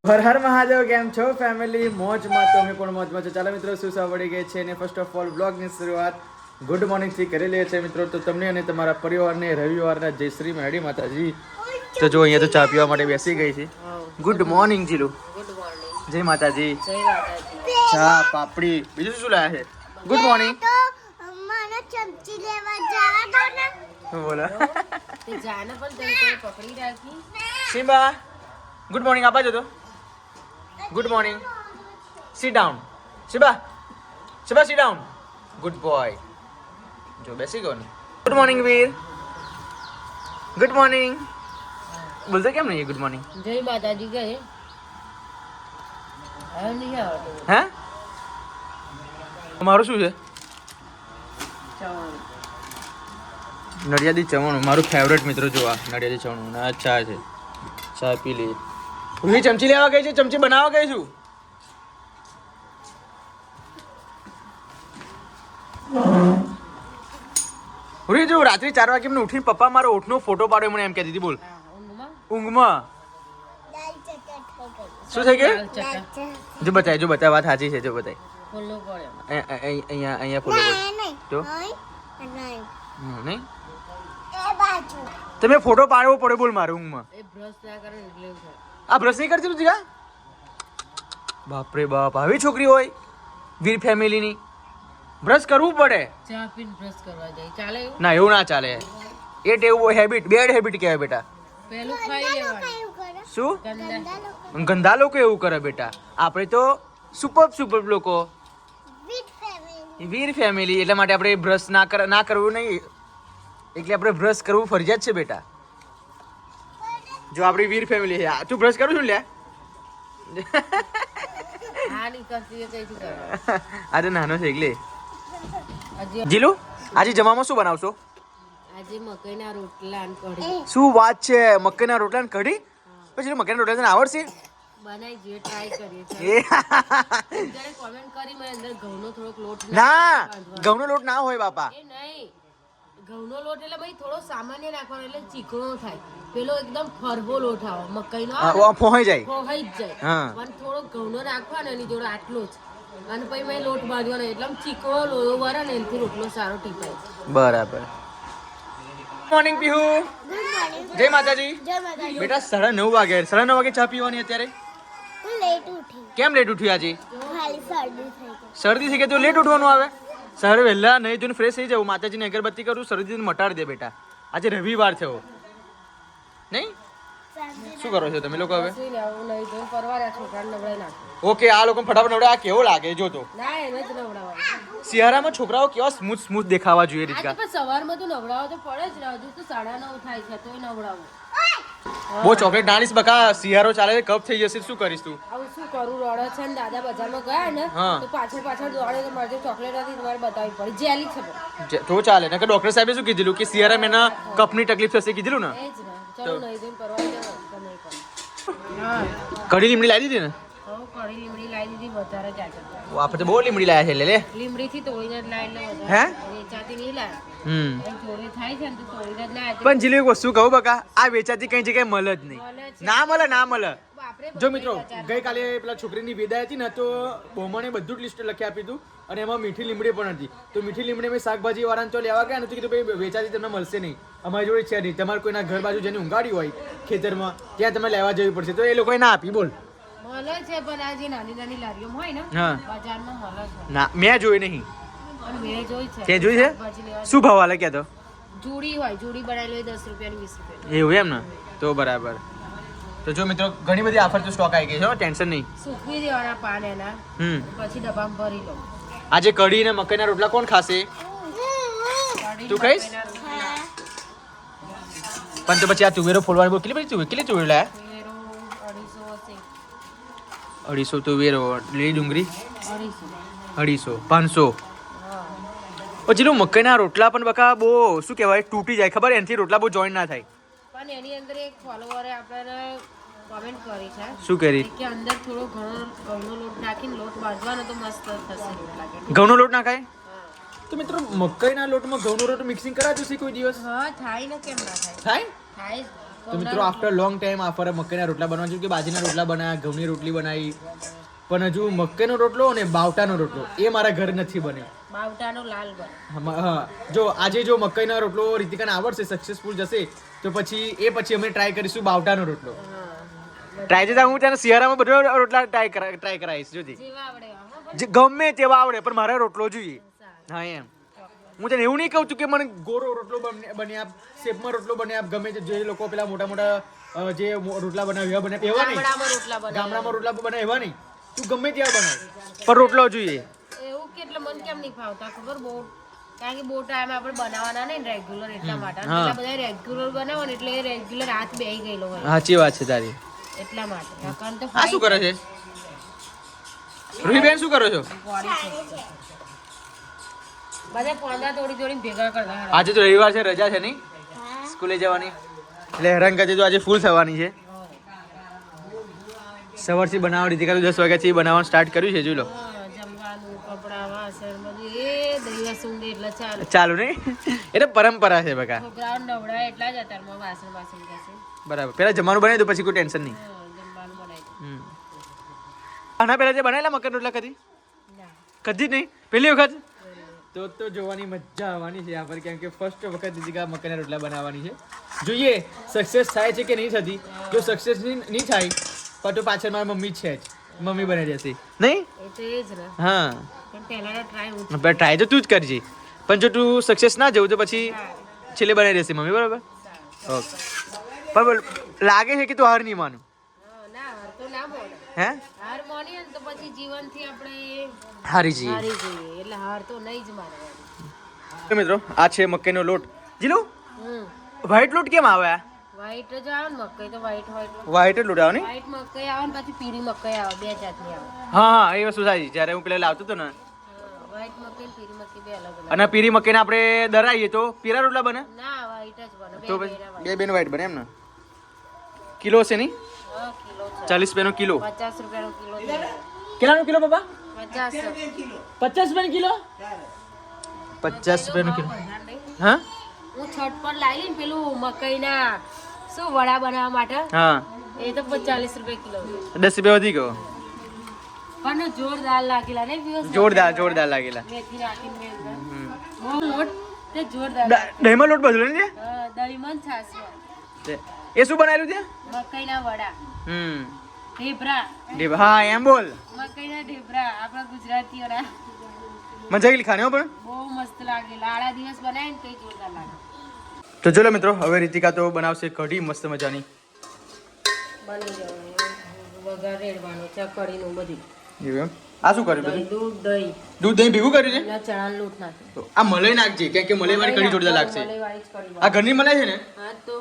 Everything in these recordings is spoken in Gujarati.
હર હર મહાદેવ, કેમ છો ફેમિલી? મોજમાં તો અમે પણ મોજમાં છો. ચાલો મિત્રો, શું પડી ગઈ છે અને ફર્સ્ટ ઓફ ઓલ બ્લોગની શરૂઆત ગુડ મોર્નિંગથી કરી લઈએ છીએ મિત્રો. તો તમને અને તમારા પરિવારને રવિવારના જય શ્રી મહાડી માતાજી. તો જો અહીંયા તો ચા પીવા માટે બેસી ગઈ છે. Good morning Jilu. Good morning. જય માતાજી. જય માતાજી. ચા પાપડી બીજું શું લાયા છે? Good morning. મને ચમચી લેવા જવા દો ને. બોલો તે જાને પણ તને કોઈ પકડી રાખી. સિમ્બા ગુડ મોર્નિંગ આપા જો તો. Good morning. Sit down. Shiba Shiba sit down. Good boy. જો બેસી ગયો ને. Good morning Veer. Good morning. બોલતો કેમ નહીં ગુડ મોર્નિંગ? જય માતાજી કહે. હવે નહીં આવતો. હે મારું શું છે? ચવાણું. નડિયાદી ચવાણું મારું ફેવરેટ મિત્રો. જો આ નડિયાદી ચવાણું આ ચા છે. ચા પી લઈએ. હું ચમચી લેવા ગઈ છે, ચમચી બનાવવા ગઈ છું. હું જો રાત્રે 4 વાગે મને ઉઠીને પપ્પા મારો ઓઠનો ફોટો પાડ્યો, મને એમ કહેતી હતી. બોલ હા, ઊંઘમાં ઊંઘમાં દાલ ચટક થઈ ગઈ. શું થઈ ગયું? દાલ ચટા. જો બતાય વાત સાચી છે. જો બતાય ખોલવો પડે. અહીંયા ફોટો નહીં તો નહીં નહીં એ બાજુ તમે ફોટો પાડવો પડે. બોલ મારે ઊંઘમાં એ બ્રશ ના કરે ને એટલે એવું થાય. આ બ્રશ નહીં કરતી તું જીગા? બાપરે બાપ, આવી છોકરી હોય વીર ફેમિલીની. બ્રશ કરવું પડે. ચા પીને બ્રશ કરવા જાય ચાલે એવું? ના એવું ના ચાલે. એ ટેવ હેબિટ, બેડ હેબિટ કહેવાય બેટા. પહેલું ખાઈ લેવાનું. એવું કરે શું ગંદા. ગંદા લોકો એવું કરે બેટા. આપણે તો સુપર લોકો વિથ ફેમિલી. Veer family. એટલા માટે આપણે બ્રશ ના કરવું નહીં. એટલે આપણે બ્રશ કરવું ફરજિયાત છે બેટા. જો આપણી વીર ફેમિલી છે. તું બ્રશ કરું છું લે? હા નહીં કરતી એ કઈથી કરે. આજે નાનો છે એટલે. હજી જીલુ આજે જમવામાં શું બનાવશો? આજે મકઈના રોટલા અને કઢી શું વાત છે? મકાઈના રોટલા ને કઢી? પછી મકાઈના રોટલા તને આવડશે? બનાવી જોઈએ, ટ્રાય કરીએ એ છીએ. ત્યારે કોમેન્ટ કરી મને અંદર ઘઉંનો થોડોક લોટ ના, બાંધવાનો. ઘઉંનો લોટ ના હોય બાપા. એ નહીં, ઘઉંનો લોટ એટલે ભાઈ થોડો સામાન્ય નાખવાનો એટલે ચીકણો થાય. પેલો એકદમ ફરવો લોટ આવે મકાઈનો આવે ને, ફોહાઈ જાય. ખોવાઈ જ જાય. હા. પણ થોડો ઘઉંનો નાખવાનો એની જોડે આટલો જ. અને પછી મેં લોટ બાંધવાનો એટલે આમ ચીકણો લોયો વરે ને એનાથી રોટલો સારો ટીપાય. બરાબર. મોર્નિંગ પીહુ. Good morning. જય માતાજી. જય માતાજી. બેટા 9:30 વાગે. 9:30 વાગે ચા પીવાની અત્યારે? હું લેટ ઉઠી. કેમ લેટ ઉઠી આજે? ખાલી શરદી થઈ ગઈ. શરદી થઈ ગઈ તો લેટ ઉઠવાનું આવે? સવારે વહેલા નહીં જોઈને ફ્રેશ થઈ જાવ, માતાજીને અગરબત્તી કરું, શરદીને મટાડી દે બેટા. આજે રવિવાર થયો નહીં? શું કરો છો તમે લોકો હવે? સુઈ લેવું નહીં તો પરવારે છોકરાને નવડાવી નાખો. ઓકે, આ લોકો ફટાફટ નવડે. આ કેવો લાગે જો તો. ના એને જ નવડાવવાનું. શિયાળામાં છોકરાઓ કેવા સ્મૂથ દેખાવા જોઈએ આજે રીતના. પણ સવારમાં તો નવડાવો તો પડે જ ને. હજુ તો 9:30 થાય છે તોય નવડાવું. બહુ ચોકલેટ ડાળીશ બકા. શિયાળો ચાલે, કપ થઈ જશે. શું કરીશ તું? આવું શું કરું? રડે છે ને દાદા બજારમાં ગયા ને હા. તો પાછળ દોડે તો મારે ચોકલેટ હતી તમારે બતાવવી પડી. જેલી છે પણ. તો ચાલે. નકર ડોક્ટર સાહેબે શું કીધેલું કે શિયાળામાં એના કપની તકલીફ થશે કીધેલું ને? એ જ ને. ચલો નહીં જોઈને પરવા જાઓ તો નહીં કરો. હા કઢી લીમડી લાવી દીધી ને? હવે કઢી લીમડી લાવી દીધી વધારે જાજર. આપણે તો બહુ લીમડી લાયા છે. લે લીમડીથી તોડીને જ લાવી એટલે હે? વધારે વેચાતી નહીં લાવે. હમ. એમ ચોરી થાય છે ને તો તોડીને જ લાવે. પણ જીલું એક વસ્તુ કહું બકા, આ વેચાતી કઈ જગ્યાએ મળે જ નહીં. મળે છે. ના મળે. આપણે જો મિત્રો, ગઈકાલે પેલા છોકરીની વિદાય હતી ને તો બહુમાને બધું જ લિસ્ટ લખી આપી હતું અને એમાં મીઠી લીમડી પણ હતી. તો મીઠી લીમડી મેં શાકભાજી વાળાને તો લેવા ગયા ને તો કીધું ભાઈ વેચાતી તમને મળશે નહીં, અમારી જોડે છે નહીં. તમારે કોઈના ઘર બાજુ જેને ઊંઘાડી હોય ખેતરમાં ત્યાં તમે લેવા જવી પડશે. તો એ લોકોએ ના આપી. બોલ. મળે છે પણ આ જે નાની નાની લારીઓ હોય ને હા. બજારમાં મળે છે. ના, મેં જોઈ નહીં. અને મેં જોઈ છે. તે જોઈ છે? શાકભાજી લેવા શું ભાવ હાલે ક્યાં તો? જુડી હોય, જુડી બનાવેલી હોય 10 રૂપિયાની 20 રૂપિયાની. એવું એમ ને? તો બરાબર. તો જો મિત્રો, ઘણી બધી આફર તો સ્ટોક આવી ગઈ છે, ટેન્શન નહીં. સૂકવી દેવાના પાન એના, પછી ડબ્બામાં ભરી લો. આજે કઢી ને મકાઈના રોટલા કોણ ખાશે? કાઢી તું ખાઈશ? મકાઈના પણ તો પછી આ તુવેરો ફોલવાની બહુ કેટલી તુવેરો લાયા? તુવેરો 250 હશે. 250 તુવેરો. લીલી ડુંગળી 250. 500. હા. પછી મકાઈના રોટલા પણ બકા બહુ શું કહેવાય, તૂટી જાય ખબર? એનાથી રોટલા બહુ જોઈન્ટ ના થાય. પણ એની અંદર એક ફોલોવરે આપણને કોમેન્ટ કરી છે શું કરી? કે અંદર થોડો ઘઉંનો લોટ નાખીને લોટ બાંધવાનો તો મસ્ત થશે રોટલા કે. ઘઉંનો લોટ ના ખાય? હા. તો મિત્રો, મકાઈના લોટમાં ઘઉંનો લોટ મિક્સિંગ કરાવજો છે કોઈ દિવસ? હા થાય ને, કેમ ના થાય? થાય? થાય જ. તો મિત્રો આફ્ટર લોંગ ટાઈમ આફર મકાઈના રોટલા બનવા છે કે બાજરીના રોટલા બનાવ્યા, ઘઉંની રોટલી બનાવી, પણ હજુ મકાઈનો રોટલો અને બાવટાનો રોટલો એ મારા ઘરે નથી બન્યો. બાવટાનો લાલ બને. હા, જો આજે જો મકાઈનો રોટલો રીતિકાને આવડશે, સક્સેસફુલ જશે, તો પછી અમે ટ્રાય કરીશું બાવટાનો રોટલો. ટ્રાય જતા હું તને શિયાળામાં બધો રોટલા ટ્રાય કરાવીશ. જોજી જેવા આવડે એવા, હો, જે ગમે તેવા આવડે, પણ મારે રોટલો જોઈએ. હા એમ હું તને એવું નહીં કહું છું કે મને ગોરો રોટલો બની આપ, શેપમાં રોટલો બની આપ, ગમે જે લોકો પેલા મોટા મોટા જે રોટલા બનાવે એવા નહીં. ગામડામાં રોટલા બનાવે એવા નહીં, તું ગમે ત્યાં બનાવ, પણ રોટલો જોઈએ. એવું કે એટલે મને કેમ નહીં ફાવતા ખબર બહુ, કારણ કે બહુ ટાઈમ આપણે બનાવવાના નહીં રેગ્યુલર, એટલા માટે પેલા બધા રેગ્યુલર બનાવો ને એટલે રેગ્યુલર હાથ બેહી ગયેલો હોય. સાચી વાત છે તારી. એટલા માટે કારણ તો આ શું કરે છે રૂહીબેન, શું કરો છો? બધા પોંદા તોડી ભેગા કરતા. આજે તો રવિવાર છે, રજા છે નહીં સ્કૂલે જવાની, એટલે હેરાનગતિ તો આજે ફૂલ થવાની છે. સવારથી બનાવવા રીતિકા 10 વાગ્યાથી બનાવવાનું સ્ટાર્ટ કર્યું છે. જોઈ લો જમવાનું, કપડા, વાસણ બધું એ દિવસ ઊંઘે એટલે ચાલુ નહીં, એટલે પરંપરા છે બકા. છોકરાઓ નવડા એટલા જ અત્યારમાં વાસણ જશે. બરાબર, પેલા જમવાનું બનાવી દો, પછી કોઈ ટેન્શન નહીં. જમવાનું બનાવી આના પહેલા જે બનાવેલા મકાન રોટલા કદી જ નહીં, પહેલી વખત તો જોવાની મજા આવવાની છે આ પર, કેમ કે ફર્સ્ટ વખત દીદી મકાઈના રોટલા બનાવવાની છે. જોઈએ સક્સેસ થાય છે કે નહીં થતી. જો સક્સેસ નહીં થાય પણ તો પાછળ મારી મમ્મી છે જ, મમ્મી બનાવી દેશે નહીં. એ તો એ જ ને. હા, પણ પહેલાનો ટ્રાય તો તું જ કરજે, પણ જો તું સક્સેસ ના જવું તો પછી છેલ્લે બનાવી દેશે મમ્મી. બરાબર, ઓકે. પણ લાગે છે કે તું હાર નહીં માનું. ના હાર તો ના બોલે. હે હાર માનીએ ને તો પછી જીવનથી આપણે હારી જઈએ. હારી જઈએ, એટલે હાર તો નહીં જ માનવાની. મિત્રો આ છે મકાઈનો લોટ. જીલો વ્હાઈટ લોટ કેમ આવે? વ્હાઈટ જ આવે ને મકાઈ તો વ્હાઈટ હોય એટલે વ્હાઈટ જ લોટ આવે ને? વ્હાઈટ મકાઈ આવે ને પછી પીળી મકાઈ આવે, બે જાતની આવે. હા, એ વસ્તુ સાચી. જ્યારે હું પેલા લાવતો હતો ને, વ્હાઈટ મકાઈ ને પીળી મકાઈ બે અલગ અલગ. અને પીરી મકાઈને આપણે દરાઈએ તો પીરા રોટલા બને, ના વ્હાઈટ જ બને. તો બે બેન વ્હાઈટ બને એમ ને? કિલો છે નહીં? હા, કિલો છે. 40 રૂપિયાનો કિલો. 50 રૂપિયાનો કિલો છે. કેટલાનો કિલો બાબા? 50 50 રૂપિયાનો કિલો? 50 રૂપિયાનો કિલો. હા, હું છઠ પર લાવી ને પેલું મકાઈના શું વડા બનાવવા માટે, હા, એ તો 40 રૂપિયા કિલો છે. 10 રૂપિયા વધી ગયો. પણ જોરદાર લાગેલા ને દિવસ, જોરદાર લાગેલા. મેથી નાખીને બહુ લોટ તે જોરદાર. દહીંમાં લોટ બદલો ને? દહીંમાં છાસ એ શું બનાવેલું છે? મકાઈના વડા, ઢેબરા. હા, એમ બોલ. મકાઈના ઢેબરા આપણા ગુજરાતીઓના મજા આવી ખાને પણ બહુ મસ્ત લાગેલા. આડા દિવસ બનાવે ને કઈ જોરદાર લાગે. તો ચલો મિત્રો, હવે રીતિકા તો બનાવશે કઢી મસ્ત મજાની. બની જવાનું, વઘાર રેડવાનો છે, કઢીનું બધી. એવું એમ? આ શું કર્યું બધું? દૂધ દહીં ભેગું કર્યું છે? ના, ચણાનો લોટ નાખે. તો આ મલાઈ નાખજે, કેમ કે મલાઈ વાળી કઢી જોરદાર લાગશે. મલાઈવાળી જ કઢી આ ઘરની મલાઈ છે ને? હા, તો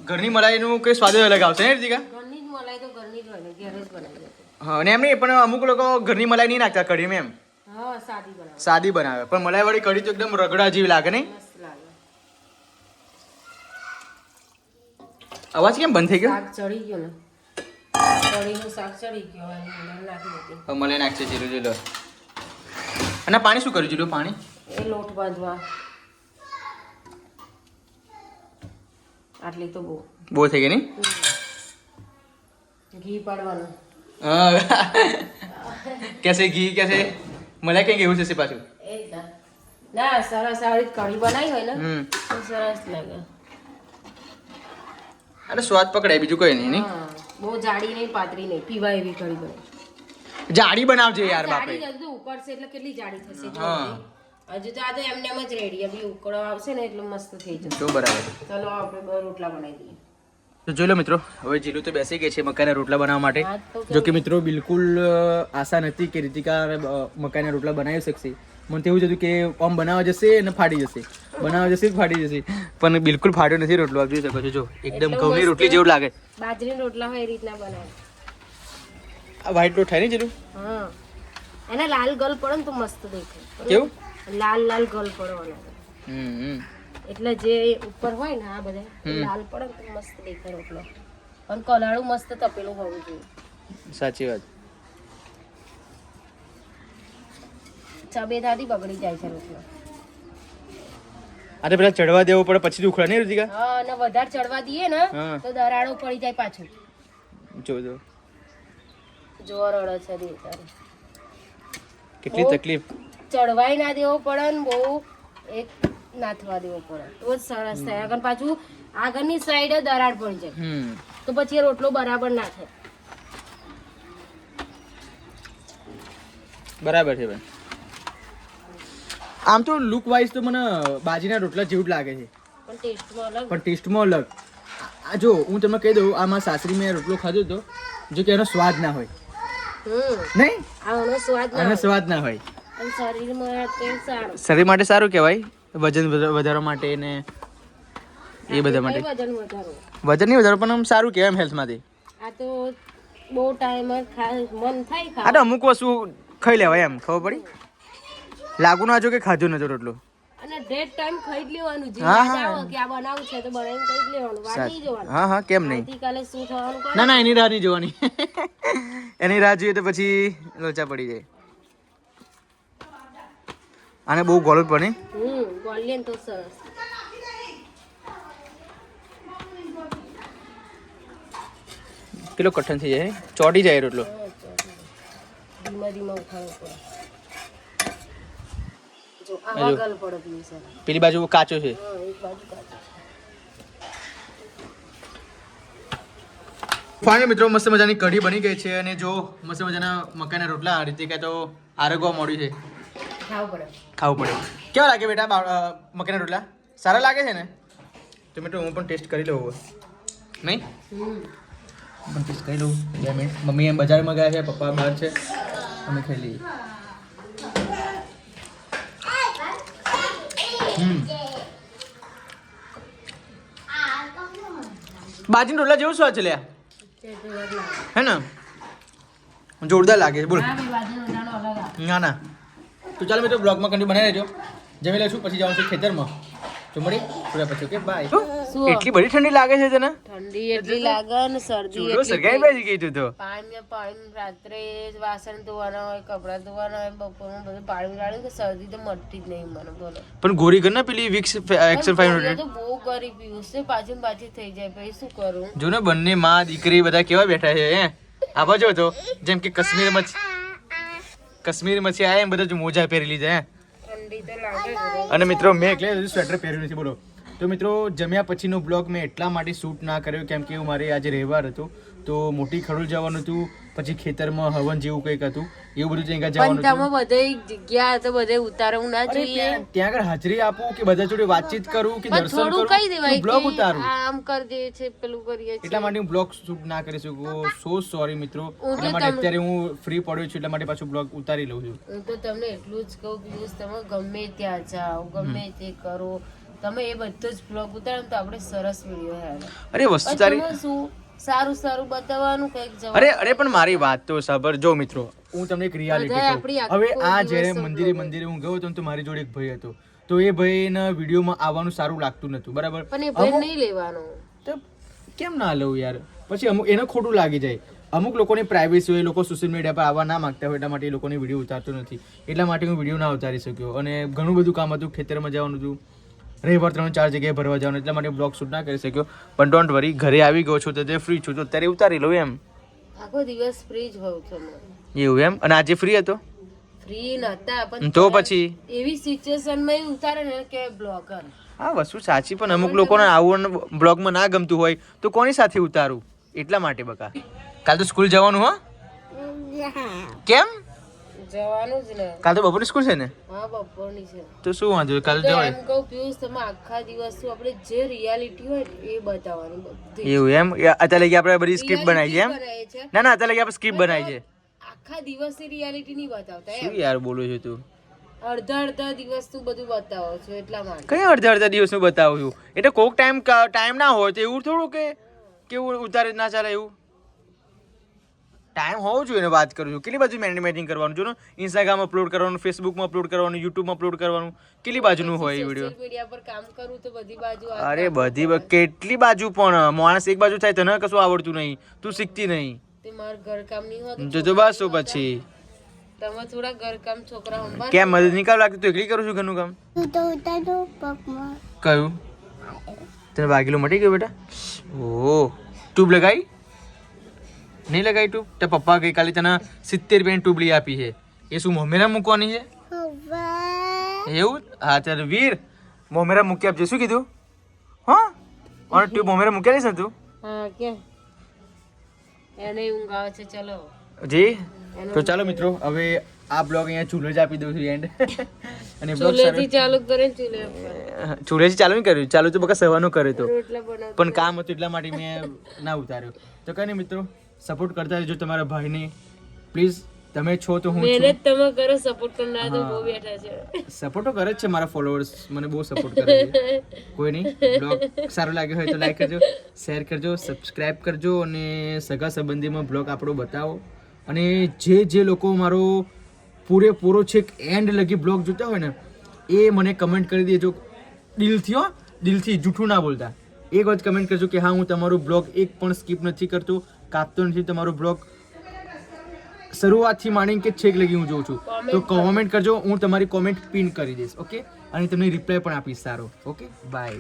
ઘરની મલાઈનું કઈ સ્વાદ જ અલગ આવશે ને રીતિકા? ઘરની જ મલાઈ તો ઘરની જ હોય ને, ઘરે જ બનાવી દે. હા, અને એમ નહીં, પણ અમુક લોકો ઘરની મલાઈ નહીં નાખતા કઢીમાં, એમ હા, સાદી બનાવે. સાદી બનાવે. પણ મલાઈ વાળી કઢી તો એકદમ રગડા જેવી લાગે નહીં? મસ્ત લાગે. અવાજ કેમ બંધ થઈ ગયો? શાક ચડી ગયો ને, કઢીનું શાક ચડી ગયો, એની અંદર નાખી દીધી. હવે મલાઈ નાખશે જીરું જોઈ લો. અને પાણી શું કર્યું જીરું? પાણી એ લોટ બાંધવા આટલી તો બહુ થઈ ગઈ નહીં? ઘી પાડવાનું. કેસે ઘી કેસે મલાઈ કઈ એવું છે પાછું? એ જ ના. ના, સરસ આવી કઢી બનાવી હોય ને તો સરસ લાગે. અરે સ્વાદ પકડાય, બીજું કઈ નહીં. હા, બહુ જાડી નહીં, પાતળી નહીં, પીવાય એવી કઢી બને. જાડી બનાવજે યાર બાપે. જાડી હજુ ઉકળશે એટલે કેટલી જાડી થશે. હા, હજુ તો આ તો એમને એમ જ રેડી, હજી ઉકળો આવશે ને એટલે મસ્ત થઈ જશે. તો બરાબર. ચલો આપણે બે રોટલા બનાવી દઈએ. તો જોઈ લો મિત્રો, હવે જીલું તો બેસી ગઈ છે મકાઈના રોટલા બનાવવા માટે. જો કે મિત્રો બિલકુલ આશા નથી કે રીતિકા મકાઈના રોટલા બનાવી શકશે. મને તો એવું જ હતું કે આમ બનાવવા જશે અને ફાટી જશે, બનાવવા જશે ફાટી જશે, પણ બિલકુલ ફાટ્યો નથી રોટલો. આપ જોઈ શકો છો, જો એકદમ ઘઉંની રોટલી જેવું લાગે. બાજરીના રોટલા હોય એ રીતના બનાવે. આ વ્હાઈટ લોટ થાય ને જીલું? હા, એને લાલ ગલ પડે ને તો મસ્ત દેખાય. કેવું? લાલ લાલ ગલ પડવાનો, એટલે જે ઉપર હોય ને આ બધા લાલ પડે ને તો મસ્ત દેખાય રોટલો. પણ કલાળું મસ્ત તપેલું હોવું જોઈએ. સાચી વાત. ચબેદાથી બગડી જાય છે રોટલો. આ તો પેલા ચડવા દેવો પડે પછી ઉખડા નહીં ઋતિકા? હા, અને વધારે ચડવા દઈએ ને હા. તો દરાડો પડી જાય પાછું. જો જોર અડે છે દે તારે. કેટલી તકલીફ. ચડવાય ના દેવો પડે ને બહુ એક નાથવા દેવો પડે તો જ સરસ થાય. આગળ પાછું આગળની સાઈડે દરાડ પડી જાય તો પછી એ રોટલો બરાબર ના થાય. બરાબર છે બેન. આમ તો લુક વાઇઝ તો મને બાજીના રોટલા જેવું જ લાગે છે, પણ ટેસ્ટમાં અલગ. પણ ટેસ્ટમાં અલગ. આ જો હું તમને કહી દઉં, આમાં સાસરી મેં રોટલો ખાધો હતો, જો કે એનો સ્વાદ ના હોય. નહીં, આનો સ્વાદ ના આનો હોય. સ્વાદ ના હોય. અને શરીરમાં તે સારું. શરીર માટે સારું કહેવાય, વજન વધારવા માટે ને એ બધા માટે. કઈ વજન વધારો? વજન નહીં વધારો, પણ આમ સારું કહેવાય એમ હેલ્થ માંથી. આ તો બહુ ટાઈમ મન થાય આ તો ખાવા. અમુક વસ્તુ ખાઈ લેવાય એમ, ખબર પડી? લાગુ ના જો કે ખાધું નતો રોટલો. અને ડેટ ટાઈમ ખાઈ જ લેવાનું. જે હા, યાદ હા. આવે કે આ બનાવું છે તો બનાવીને ખાઈ જ લેવાનું. વાંચી જવાનું. હા હા, કેમ નહીં. આવતીકાલે શું થવાનું કોઈ ના ના, એની રાહ નહીં જોવાની. એની રાહ જોઈએ તો પછી લોચા પડી જાય. આને બહુ ગોળ પડે. ગોળીએ ને તો સરસ. કિલો કઠણ થઈ જાય, ચોટી જાય રોટલો. ધીમા ધીમા ઉઠાવવું પડે. જો આવા હજુ. ગલ પડે પીવું સર. પેલી બાજુ કાચો છે. હા, એક બાજુ કાચું. ફાઇનલી મિત્રો, મસ્ત મજાની કઢી બની ગઈ છે અને જો મસ્ત મજાના મકાઈના રોટલા આ રીતે તો આરોગવા મળ્યું છે. ખાવું પડે. ખાવું પડે. કેવા લાગે બેટા મકાઈના રોટલા? સારા લાગે છે ને? તો મિત્રો હું પણ ટેસ્ટ કરી લઉં હવે. નહીં, હું પણ ટેસ્ટ કરી લઉં. 2 મિનિટ. મમ્મી એમ બજારમાં ગયા છે, પપ્પા બહાર છે, અમે ખાઈ લઈએ. બાજીના રોટલા જેવું સ્વાદ છે લ્યા, તે જોર લાગે. હે ને? જોરદાર લાગે છે. બોલ. હા, બે બાજુનો દાણો અલગ આવે. ના ના. તો ચાલો મિત્રો, બ્લોગમાં કન્ટિન્યુ બનાવી રહેજો. જમી લઈશું, પછી જવાનું છે ખેતરમાં. તો મળી થોડા પછી. Okay, bye. શું? એટલી બધી ઠંડી લાગે છે તને? ઠંડી એટલી લાગે ને શરદી ચૂડો એટલી સગાઈ થઈ. બેસી ગઈ તું તો. પાણી રાત્રે વાસણ ધોવાના હોય, કપડાં ધોવાના હોય, બપોરનું બધું પાણી ગાળ્યું કે શરદી તો મટતી જ નહીં મને. બોલો. પણ ગોરી કર ને પેલી વિક્સ એક્સેલ 500. તો બહુ ગરીબ પીવું છે, પાછી ને પાછી થઈ જાય, પછી શું કરું? જો ને બંને માં દીકરી બધા કેવા બેઠા છે હે. આ બાજુ તો જેમ કે કાશ્મીર મચ્છી આયા એમ બધા જો મોજા પહેરી લીધા હે. ઠંડી તો લાગે જ. અને મિત્રો મેં એટલે સ્વેટર પહેર્યું નથી. બોલો. તો મિત્રો જમ્યા પછીનો બ્લોગ મેં એટલા માટે શૂટ ના કર્યો કેમ કે મારે આજે રવિવાર હતો, તો મોટી ખડોલ જવાનું હતું, પછી ખેતરમાં હવન જેવું કંઈક હતું, એવું બધું ત્યાં જવાનું પણ હતું. તમે બધે જગ્યા તો બધે ઉતારવું ના અરે જોઈએ. ત્યાં આગળ હાજરી આપું કે બધા જોડે વાતચીત કરું કે પણ દર્શન થોડું કરું કહી દેવાય બ્લોગ કે ઉતારું. આમ કરી દે છે, પેલું કરીએ છે. એટલા માટે હું બ્લોગ શૂટ ના કરી શકું. સો સોરી મિત્રો. હું તો એટલા માટે તમને- અત્યારે હું ફ્રી પડ્યો છું, એટલા માટે પાછું બ્લોગ ઉતારી લઉં છું. હું તો તમને એટલું જ કહું પિયુષ, તમે ગમે ત્યાં જાઓ, ગમે તે કરો, તમે એ બધો જ બ્લોગ ઉતારો ને તો આપણે સરસ વિડીયો હેડે. અરે વસ્તુ તારી. તમે શું સારું સારું બતાવવાનું કંઈક જવા. અરે પણ મારી વાત તો સાંભળ. જો મિત્રો હું તમને એક રિયાલિટી બધાએ કહું. આપણી આખો હવે આ દિવસ જ્યારે તો મંદિરે vlog મંદિરે હું ગયો હતો ને તો મારી જોડે એક ભાઈ હતો, તો એ ભાઈના વિડીયોમાં આવવાનું સારું લાગતું નતું. બરાબર? પણ એ ભાઈ નહીં લેવાનું. તો કેમ ના લઉં યાર? પછી અમુક એને ખોટું લાગી જાય. અમુક લોકોની પ્રાઇવેસી હોય, લોકો સોશિયલ મીડિયા પર આવવા ના માંગતા હોય, એટલા માટે એ લોકોની વિડીયો ઉતારતો નથી. એટલા માટે હું વિડીયો ના ઉતારી શક્યો. અને ઘણું બધું કામ હતું, ખેતરમાં જવાનું હતું, રવિવાર 3-4 જગ્યાએ ભરવા જવાનું, એટલા માટે બ્લોગ શૂટ ના કરી શક્યો. પણ ડોન્ટ વરી, ઘરે આવી ગયો છું તો તે ફ્રી છું તો અત્યારે ઉતારી લઉં એમ. આખો દિવસ ફ્રી જ હોઉં છું હું. એવું એમ? અને આજે ફ્રી હતો ફ્રી નતા પણ તો પછી એવી સિચ્યુએશનમાં એ ઉતારે ને કે બ્લોગર. આ વસ્તુ સાચી, પણ અમુક લોકોને આવું બ્લોગમાં ના ગમતું હોય તો કોની સાથે ઉતારું? એટલા માટે બકા. કાલ તો સ્કૂલ જવાનું હો? કેમ? જવાનું જ ને. કાલ તો બપોરની સ્કૂલ છે ને? હા, બપોરની છે. તો શું વાંધો? કાલ તો જવાય. એમ કહું પિયુષ, તમે આખા દિવસ આપણે જે રિયાલિટી હોય ને એ બતાવવાની બધી. એવું એમ? અત્યારે લગી આપણે બધી સ્ક્રિપ્ટ બનાવી છે એમ? બનાવીએ છે. ના ના, અત્યારે લગી આપણે સ્ક્રિપ્ટ બનાવી છે. આખા દિવસની રિયાલિટી નહીં બતાવતા શું એમ. યાર બોલું છું તું? અડધા દિવસ તું બધું બતાવો છો એટલા માટે. કઈ અડધા દિવસનું બતાવું છું? એટલે કોઈક ટાઈમ ના હોય તો એવું થોડું કે કેવું ઉતારે ના ચાલે એવું? ટાઈમ હોવો જોઈએ ને વાત કરું છું. કેટલી બાજુ મેનેજમેન્ટિંગ કરવાનું જો ને, ઇન્સ્ટાગ્રામ અપલોડ કરવાનું, ફેસબુકમાં અપલોડ કરવાનું, યુટ્યુબમાં અપલોડ કરવાનું, કેટલી બાજુનું હોય એ વિડીયો? સોશિયલ મીડિયા પર કામ કરું તો બધી બાજુ અરે કેટલી બાજુ, પણ માણસ એક બાજુ થાય તને કશું આવડતું નહીં, તું શીખતી નહીં. તે માર ઘર કામ નહીં હોતું જો તો બસ તો પછી તમે થોડા ઘરકામ છોકરા સંભાળ. કેમ મદદ નહીં કામ લાગતું? તું એકલી કરું છું ઘરનું કામ? ઉતારો પગમાં. કયું? તને વાગેલું મટી ગયું બેટા? ઓહ, ટ્યુબ લગાવી? નહીં લગાવી ટ્યુબ? તે પપ્પા ગઈકાલે તને 70 રૂપિયાની ટ્યુબ લઈ આપી છે. એ શું મોમેરા મૂકવાની છે? હવે એવું? હા ચાલ વીર, મોમેરા મૂકી આપજે. શું કીધું? હા, અને ટ્યુબ મોમેરા મૂકી આવીશ ને તું? હા કેમ એને ઊંઘ આવે છે. ચલો જી, તો ચાલો મિત્રો, હવે આ બ્લોગ અહીંયા ચૂલે જ આપી દઉં છું એન્ડ. અને બ્લોગ ચૂલેથી ચાલુ કરે ને ચૂલે ચૂલેથી ચાલુ નહીં કર્યું, ચાલુ તો બકા સવારનું કર્યું તો, રોટલા બનાવ. પણ કામ હતું એટલા માટે મેં ના ઉતાર્યો. તો કઈ નહીં મિત્રો, સપોર્ટ કરતા રહેજો તમારા ભાઈને પ્લીઝ. તમે છો તો હું છું. મહેનત તમે કરો, સપોર્ટ કરનાર તો બહુ બેઠા છે. સપોર્ટ તો કરે જ છે મારા ફોલોઅર્સ, મને બહુ સપોર્ટ કરે છે. કોઈ નહીં, બ્લોગ સારો લાગ્યો હોય તો લાઈક કરજો, શેર કરજો, સબસ્ક્રાઇબ કરજો અને સગા સંબંધીમાં બ્લોગ આપણો બતાવો. અને જે લોકો મારો પૂરેપૂરો છેક એન્ડ લગી બ્લોગ જોતા હોય ને એ મને કમેન્ટ કરી દેજો દિલથી. હો, દિલથી, જૂઠું ના બોલતા. એક વાત કમેન્ટ કરજો કે હા હું તમારું બ્લોગ એક પણ સ્કીપ નથી કરતો, કાપતો નથી તમારો બ્લોગ, શરૂઆતથી માંડીને કે છેક લગી હું જોઉં છું. તો કોમેન્ટ કરજો, હું તમારી કોમેન્ટ પિન કરી દઈશ. ઓકે, અને તમને રિપ્લાય પણ આપીશ સારો. Okay, by.